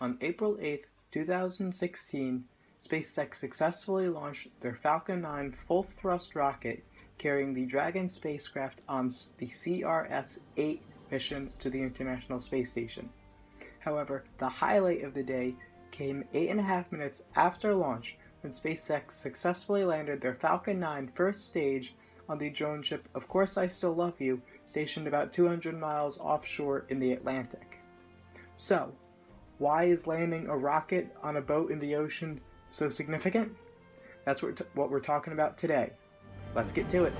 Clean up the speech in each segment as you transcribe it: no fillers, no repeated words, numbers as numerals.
On April 8, 2016, SpaceX successfully launched their Falcon 9 full-thrust rocket carrying the Dragon spacecraft on the CRS-8 mission to the International Space Station. However, the highlight of the day came 8.5 minutes after launch when SpaceX successfully landed their Falcon 9 first stage on the drone ship Of Course I Still Love You, stationed about 200 miles offshore in the Atlantic. So, why is landing a rocket on a boat in the ocean so significant? That's what we're talking about today. Let's get to it.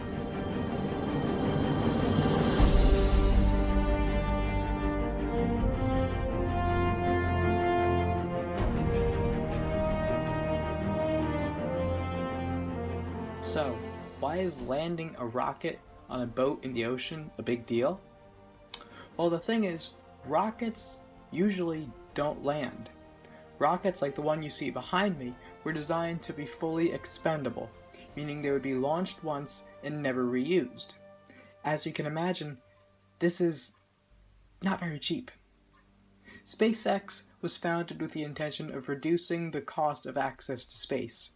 So, why is landing a rocket on a boat in the ocean a big deal? Well, the thing is, rockets usually don't land. Rockets like the one you see behind me were designed to be fully expendable, meaning they would be launched once and never reused. As you can imagine, this is not very cheap. SpaceX was founded with the intention of reducing the cost of access to space.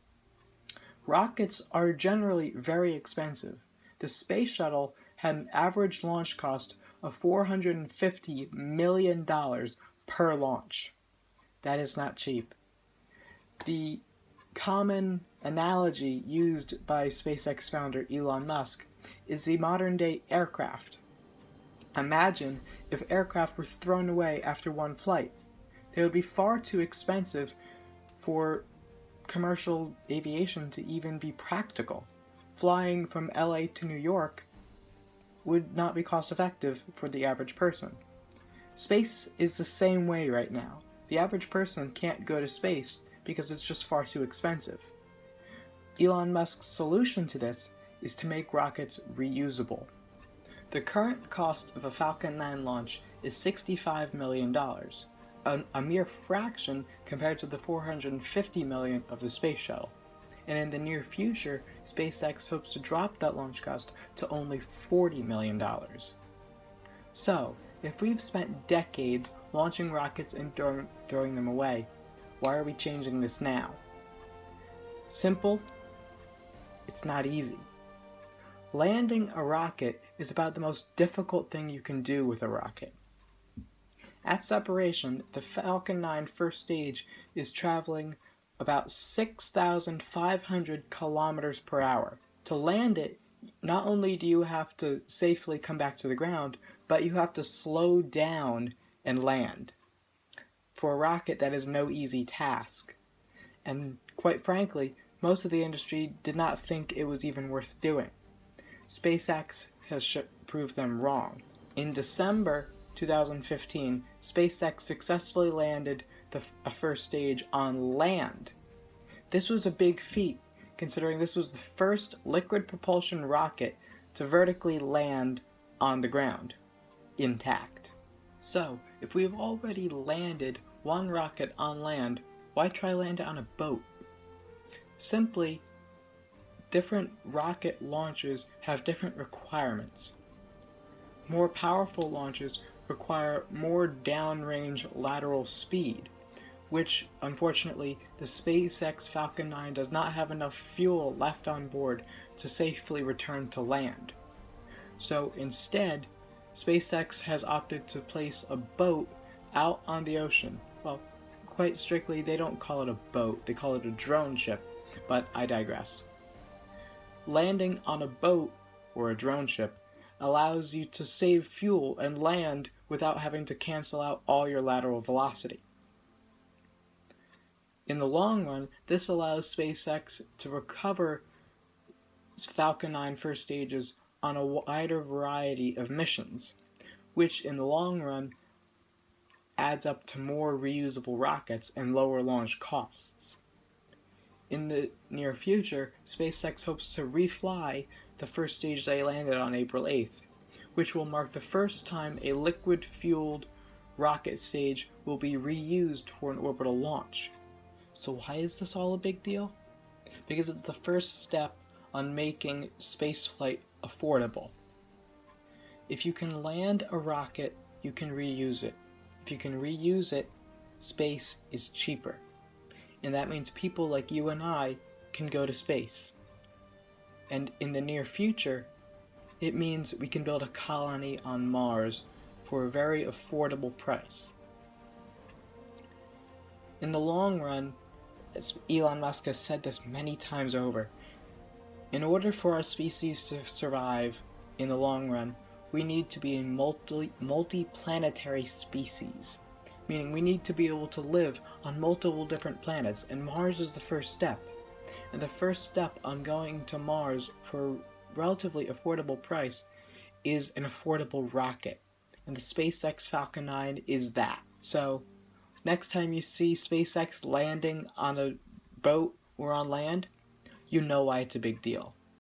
Rockets are generally very expensive. The space shuttle had an average launch cost of $450 million per launch. That is not cheap. The common analogy used by SpaceX founder Elon Musk is the modern-day aircraft. Imagine if aircraft were thrown away after one flight. They would be far too expensive for commercial aviation to even be practical. Flying from LA to New York would not be cost-effective for the average person. Space is the same way right now. The average person can't go to space because it's just far too expensive. Elon Musk's solution to this is to make rockets reusable. The current cost of a Falcon 9 launch is $65 million, a mere fraction compared to the $450 million of the space shuttle. And in the near future, SpaceX hopes to drop that launch cost to only $40 million. So, if we've spent decades launching rockets and throwing them away, why are we changing this now? Simple, it's not easy. Landing a rocket is about the most difficult thing you can do with a rocket. At separation, the Falcon 9 first stage is traveling about 6,500 kilometers per hour. To land it, not only do you have to safely come back to the ground, but you have to slow down and land. For a rocket, that is no easy task. And quite frankly, most of the industry did not think it was even worth doing. SpaceX has proved them wrong. In December 2015, SpaceX successfully landed a first stage on land. This was a big feat, considering this was the first liquid propulsion rocket to vertically land on the ground, intact. So, if we have already landed one rocket on land, why try land it on a boat? Simply, different rocket launchers have different requirements. More powerful launchers require more downrange lateral speed, which, unfortunately, the SpaceX Falcon 9 does not have enough fuel left on board to safely return to land. So instead, SpaceX has opted to place a boat out on the ocean. Well, quite strictly, they don't call it a boat, they call it a drone ship, but I digress. Landing on a boat, or a drone ship, allows you to save fuel and land without having to cancel out all your lateral velocity. In the long run, this allows SpaceX to recover Falcon 9 first stages on a wider variety of missions, which in the long run adds up to more reusable rockets and lower launch costs. In the near future, SpaceX hopes to refly the first stage they landed on April 8th, which will mark the first time a liquid-fueled rocket stage will be reused for an orbital launch. So why is this all a big deal? Because it's the first step on making spaceflight affordable. If you can land a rocket, you can reuse it. If you can reuse it, space is cheaper. And that means people like you and I can go to space. And in the near future, it means we can build a colony on Mars for a very affordable price. In the long run, as Elon Musk has said this many times over, in order for our species to survive in the long run, we need to be a multi-planetary species. Meaning we need to be able to live on multiple different planets, and Mars is the first step. And the first step on going to Mars for a relatively affordable price is an affordable rocket. And the SpaceX Falcon 9 is that. So, next time you see SpaceX landing on a boat or on land, you know why it's a big deal.